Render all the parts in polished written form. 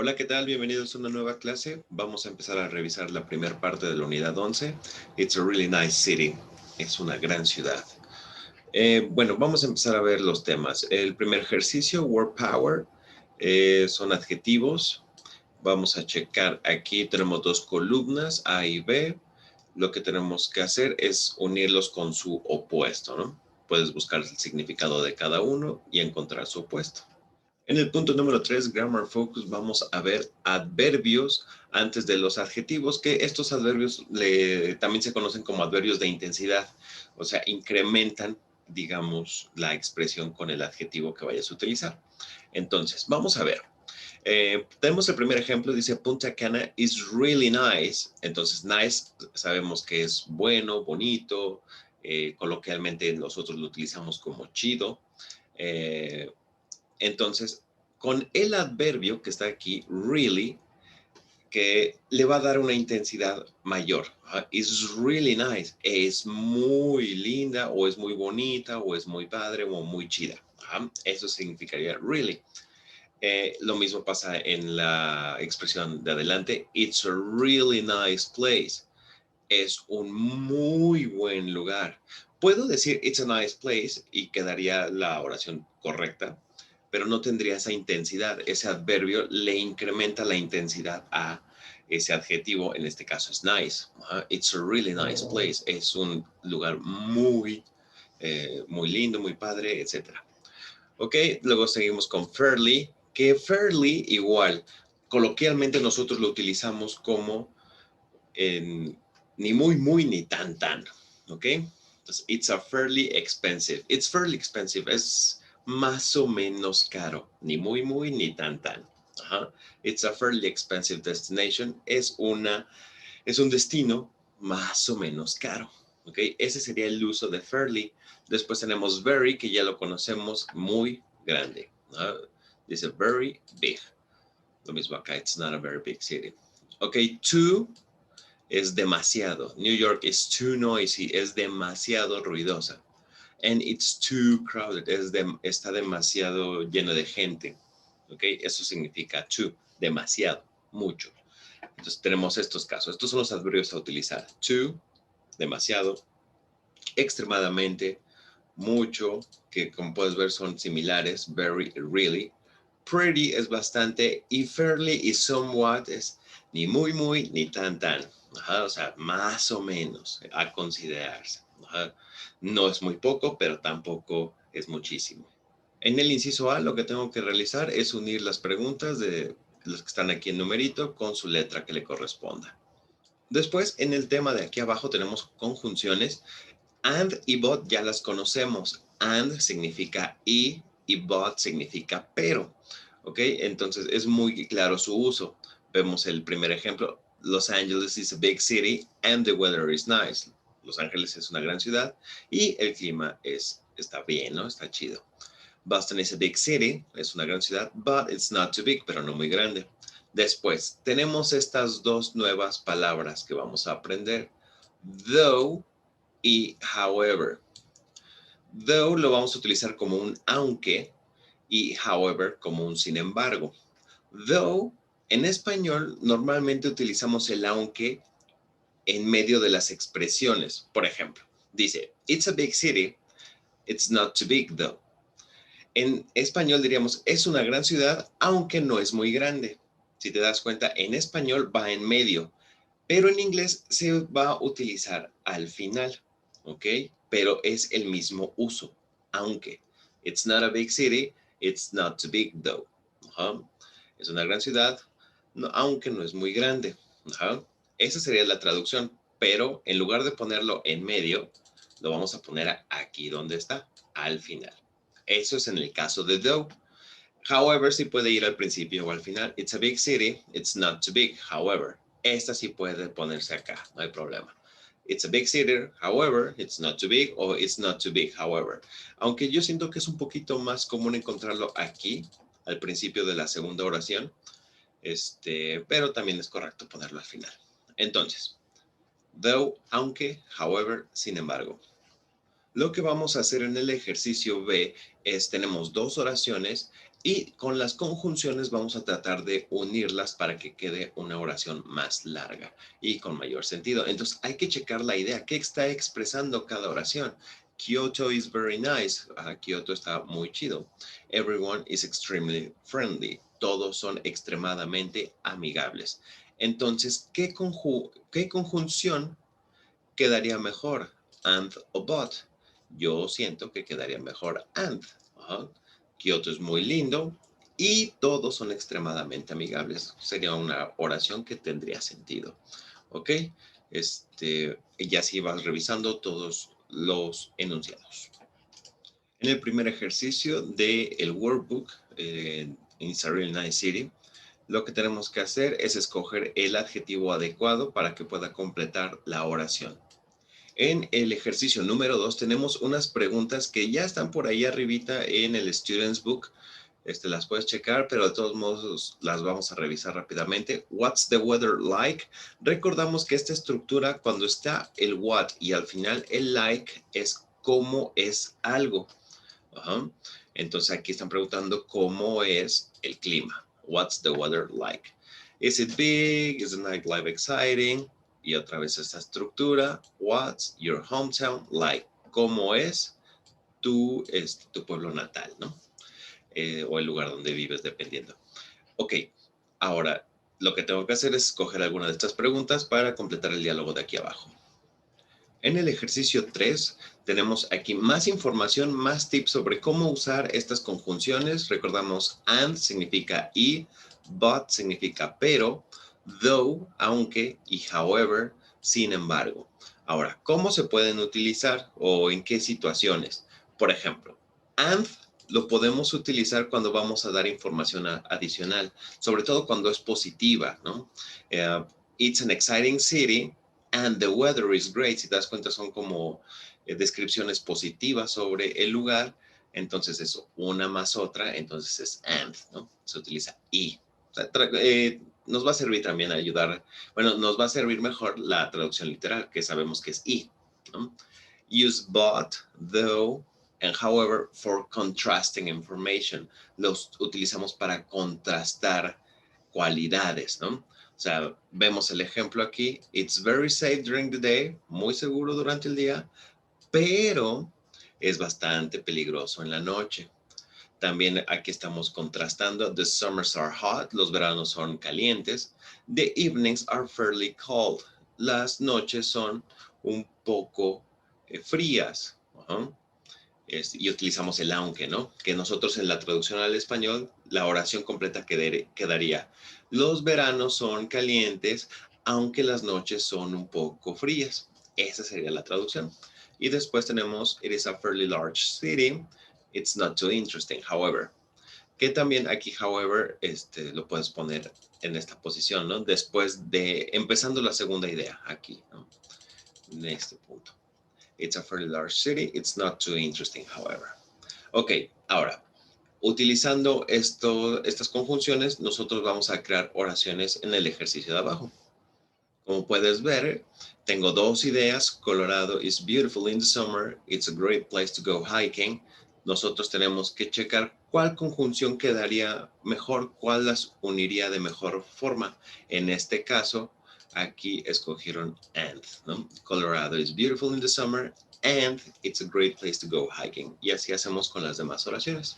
Hola, ¿qué tal? Bienvenidos a una nueva clase. Vamos a empezar a revisar la primera parte de la unidad 11. It's a really nice city. Es una gran ciudad. Bueno, vamos a empezar a ver los temas. El primer ejercicio, word power, son adjetivos. Vamos a checar aquí, tenemos dos columnas, A y B. Lo que tenemos que hacer es unirlos con su opuesto, ¿no? Puedes buscar el significado de cada uno y encontrar su opuesto. En el punto número 3, Grammar Focus, vamos a ver adverbios antes de los adjetivos, que estos adverbios también se conocen como adverbios de intensidad, o sea, incrementan, digamos, la expresión con el adjetivo que vayas a utilizar. Entonces, vamos a ver. Tenemos el primer ejemplo, dice Punta Cana is really nice. Entonces, nice sabemos que es bueno, bonito, coloquialmente nosotros lo utilizamos como chido. Eh, entonces, con el adverbio que está aquí, really, que le va a dar una intensidad mayor. It's really nice. Es muy linda, o es muy bonita, o es muy padre, o muy chida. Eso significaría really. Lo mismo pasa en la expresión de adelante. It's a really nice place. Es un muy buen lugar. Puedo decir it's a nice place y quedaría la oración correcta, pero no tendría esa intensidad. Ese adverbio le incrementa la intensidad a ese adjetivo, en este caso es nice. It's a really nice place. Es un lugar muy lindo, muy padre, etcétera. Ok, luego seguimos con fairly, que fairly igual, coloquialmente nosotros lo utilizamos como en, ni muy, ni tan, ¿ok? Entonces, it's a fairly expensive. It's fairly expensive. Es más o menos caro. Ni muy, ni tan. Ajá. It's a fairly expensive destination. Es un destino más o menos caro. ¿Ok? Ese sería el uso de fairly. Después tenemos very, que ya lo conocemos, muy grande. Dice very big. Lo mismo acá, it's not a very big city. Ok, too es demasiado. New York is too noisy, es demasiado ruidosa. And it's too crowded, está demasiado lleno de gente. ¿Ok? Eso significa too, demasiado, mucho. Entonces tenemos estos casos. Estos son los adverbios a utilizar. Too, demasiado, extremadamente, mucho, que como puedes ver son similares. Very, really. Pretty es bastante y fairly y somewhat es ni muy, ni tan. Ajá, o sea, más o menos a considerarse. Ajá. No es muy poco, pero tampoco es muchísimo. En el inciso A, lo que tengo que realizar es unir las preguntas de los que están aquí en numerito con su letra que le corresponda. Después, en el tema de aquí abajo tenemos conjunciones. And y but ya las conocemos. And significa y but significa pero. ¿Ok? Entonces es muy claro su uso. Vemos el primer ejemplo. Los Angeles is a big city and the weather is nice. Los Ángeles es una gran ciudad y el clima está bien, ¿no? Está chido. Boston is a big city, es una gran ciudad, but it's not too big, pero no muy grande. Después, tenemos estas dos nuevas palabras que vamos a aprender. Though y however. Though lo vamos a utilizar como un aunque y however como un sin embargo. Though, en español normalmente utilizamos el aunque en medio de las expresiones. Por ejemplo, dice, it's a big city, it's not too big though. En español diríamos, es una gran ciudad, aunque no es muy grande. Si te das cuenta, en español va en medio, pero en inglés se va a utilizar al final, ¿ok? Pero es el mismo uso, aunque. It's not a big city, it's not too big though. Ajá. Es una gran ciudad, no, aunque no es muy grande. Ajá. Esa sería la traducción, pero en lugar de ponerlo en medio, lo vamos a poner aquí donde está, al final. Eso es en el caso de though. However, sí puede ir al principio o al final. It's a big city, it's not too big. However, esta sí puede ponerse acá, no hay problema. It's a big city, however, it's not too big, o it's not too big, however. Aunque yo siento que es un poquito más común encontrarlo aquí, al principio de la segunda oración, pero también es correcto ponerlo al final. Entonces, though, aunque, however, sin embargo. Lo que vamos a hacer en el ejercicio B es, tenemos dos oraciones Y con las conjunciones vamos a tratar de unirlas para que quede una oración más larga y con mayor sentido. Entonces hay que checar la idea. ¿Qué está expresando cada oración? Kyoto is very nice. Kyoto está muy chido. Everyone is extremely friendly. Todos son extremadamente amigables. Entonces, ¿qué conjunción quedaría mejor? And o but. Yo siento que quedaría mejor and. Ajá. Kyoto es muy lindo y todos son extremadamente amigables. Sería una oración que tendría sentido. ¿Ok? Y así vas revisando todos los enunciados. En el primer ejercicio del workbook, It's a Real Nice City, lo que tenemos que hacer es escoger el adjetivo adecuado para que pueda completar la oración. En el ejercicio número 2 tenemos unas preguntas que ya están por ahí arribita en el Students Book. Las puedes checar, pero de todos modos las vamos a revisar rápidamente. What's the weather like? Recordamos que esta estructura, cuando está el what y al final el like, es cómo es algo. Ajá. Entonces aquí están preguntando cómo es el clima. What's the weather like? Is it big? Is the nightlife exciting? Y otra vez esta estructura. What's your hometown like? ¿Cómo es tu pueblo natal, ¿no? O el lugar donde vives, dependiendo. Ok, ahora lo que tengo que hacer es escoger alguna de estas preguntas para completar el diálogo de aquí abajo. En el ejercicio 3 tenemos aquí más información, más tips sobre cómo usar estas conjunciones. Recordamos, and significa y, but significa pero, though, aunque, y however, sin embargo. Ahora, ¿cómo se pueden utilizar o en qué situaciones? Por ejemplo, and lo podemos utilizar cuando vamos a dar información adicional, sobre todo cuando es positiva, ¿no? It's an exciting city. And the weather is great. Si te das cuenta, son como descripciones positivas sobre el lugar. Entonces, eso, una más otra, entonces es and, ¿no? Se utiliza y. O sea, nos va a servir también a ayudar, bueno, nos va a servir mejor la traducción literal, que sabemos que es y, ¿no? Use but, though, and however for contrasting information. Los utilizamos para contrastar cualidades, ¿no? O sea, vemos el ejemplo aquí. It's very safe during the day. Muy seguro durante el día, pero es bastante peligroso en la noche. También aquí estamos contrastando. The summers are hot. Los veranos son calientes. The evenings are fairly cold. Las noches son un poco frías. Y utilizamos el aunque, ¿no? Que nosotros en la traducción al español, la oración completa quedaría: los veranos son calientes, aunque las noches son un poco frías. Esa sería la traducción. Y después tenemos, it is a fairly large city. It's not too interesting, however. Que también aquí, however, lo puedes poner en esta posición, ¿no? Después de, empezando la segunda idea, aquí, ¿no? En este punto. It's a fairly large city. It's not too interesting, however. Ok, ahora, utilizando estas conjunciones, nosotros vamos a crear oraciones en el ejercicio de abajo. Como puedes ver, tengo dos ideas. Colorado is beautiful in the summer. It's a great place to go hiking. Nosotros tenemos que checar cuál conjunción quedaría mejor, cuál las uniría de mejor forma. En este caso, aquí escogieron and, ¿no? Colorado is beautiful in the summer and it's a great place to go hiking. Y así hacemos con las demás oraciones.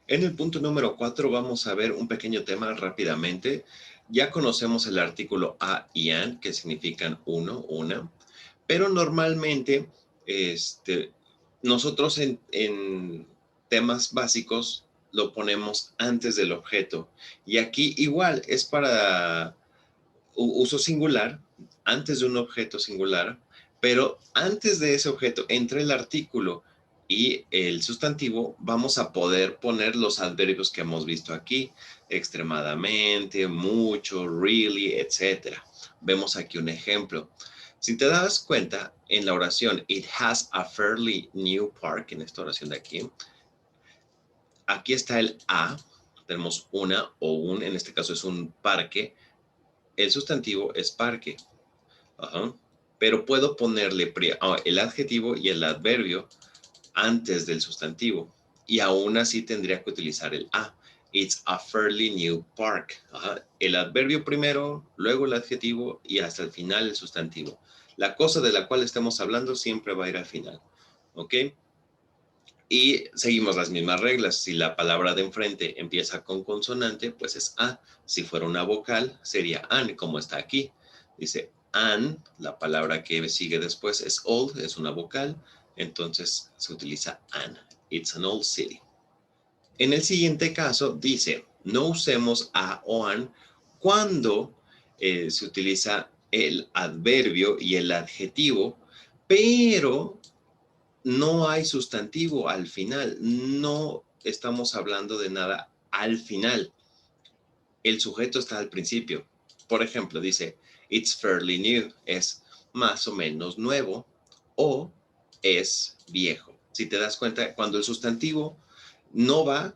En el punto número 4 vamos a ver un pequeño tema rápidamente. Ya conocemos el artículo a y an, que significan uno, una, pero normalmente nosotros en temas básicos lo ponemos antes del objeto. Y aquí igual es para uso singular, antes de un objeto singular, pero antes de ese objeto, entre el artículo y el sustantivo, vamos a poder poner los adverbios que hemos visto aquí: extremadamente, mucho, really, etc. Vemos aquí un ejemplo. Si te das cuenta, en la oración, it has a fairly new park, en esta oración de aquí está el a, tenemos una o un, en este caso es un parque. El sustantivo es parque. Ajá. Pero puedo ponerle el adjetivo y el adverbio antes del sustantivo. Y aún así tendría que utilizar el a. It's a fairly new park. Ajá. El adverbio primero, luego el adjetivo y hasta el final el sustantivo. La cosa de la cual estemos hablando siempre va a ir al final. ¿Ok? Y seguimos las mismas reglas. Si la palabra de enfrente empieza con consonante, pues es A. Si fuera una vocal, sería an, como está aquí. Dice an, la palabra que sigue después es old, es una vocal. Entonces se utiliza an. It's an old city. En el siguiente caso dice, no usemos a o an cuando se utiliza el adverbio y el adjetivo, pero no hay sustantivo al final, no estamos hablando de nada al final. El sujeto está al principio. Por ejemplo, dice, it's fairly new, es más o menos nuevo o es viejo. Si te das cuenta, cuando el sustantivo no va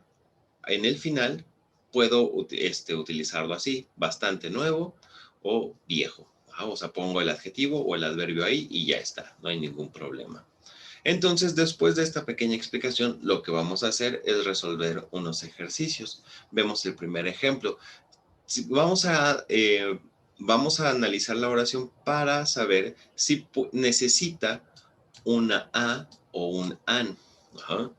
en el final, puedo utilizarlo así, bastante nuevo o viejo. O sea, pongo el adjetivo o el adverbio ahí y ya está, no hay ningún problema. Entonces, después de esta pequeña explicación, lo que vamos a hacer es resolver unos ejercicios. Vemos el primer ejemplo. Vamos a analizar la oración para saber si necesita una A o un AN. Ajá.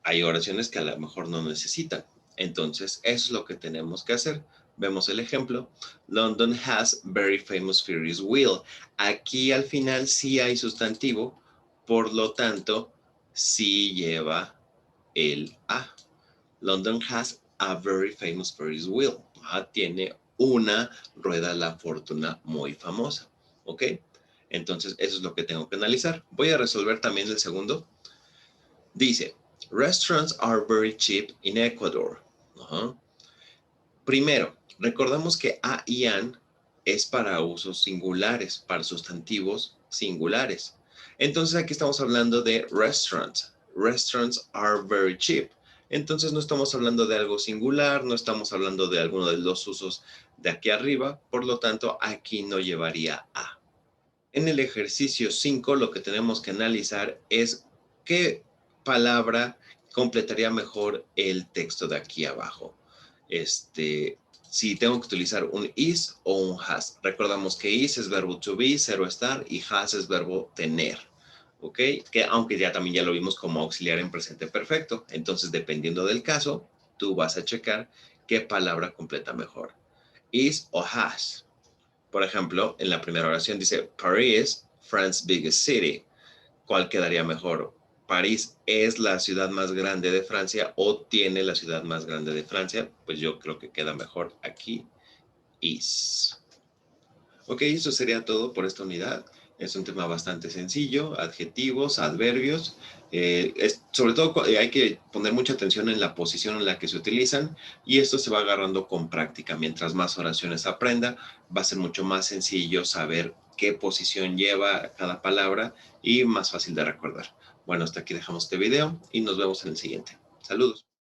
Hay oraciones que a lo mejor no necesitan. Entonces, eso es lo que tenemos que hacer. Vemos el ejemplo. London has very famous Ferris wheel. Aquí al final sí hay sustantivo, por lo tanto, sí lleva el A. London has a very famous Ferris wheel. Tiene una rueda de la fortuna muy famosa. ¿Ok? Entonces, eso es lo que tengo que analizar. Voy a resolver también el segundo. Dice, restaurants are very cheap in Ecuador. Primero, recordamos que a y an es para usos singulares, para sustantivos singulares. Entonces aquí estamos hablando de restaurants. Restaurants are very cheap. Entonces no estamos hablando de algo singular, no estamos hablando de alguno de los usos de aquí arriba, por lo tanto aquí no llevaría a. En el ejercicio 5 lo que tenemos que analizar es qué palabra completaría mejor el texto de aquí abajo. Si tengo que utilizar un is o un has. Recordamos que is es verbo to be, cero estar, y has es verbo tener. ¿Ok? Que aunque ya también ya lo vimos como auxiliar en presente perfecto. Entonces, dependiendo del caso, tú vas a checar qué palabra completa mejor. Is o has. Por ejemplo, en la primera oración dice, Paris, France's biggest city. ¿Cuál quedaría mejor? ¿París es la ciudad más grande de Francia o tiene la ciudad más grande de Francia? Pues yo creo que queda mejor aquí, is. Ok, eso sería todo por esta unidad. Es un tema bastante sencillo, adjetivos, adverbios. Sobre todo hay que poner mucha atención en la posición en la que se utilizan y esto se va agarrando con práctica. Mientras más oraciones aprenda, va a ser mucho más sencillo saber qué posición lleva cada palabra y más fácil de recordar. Bueno, hasta aquí dejamos este video y nos vemos en el siguiente. Saludos.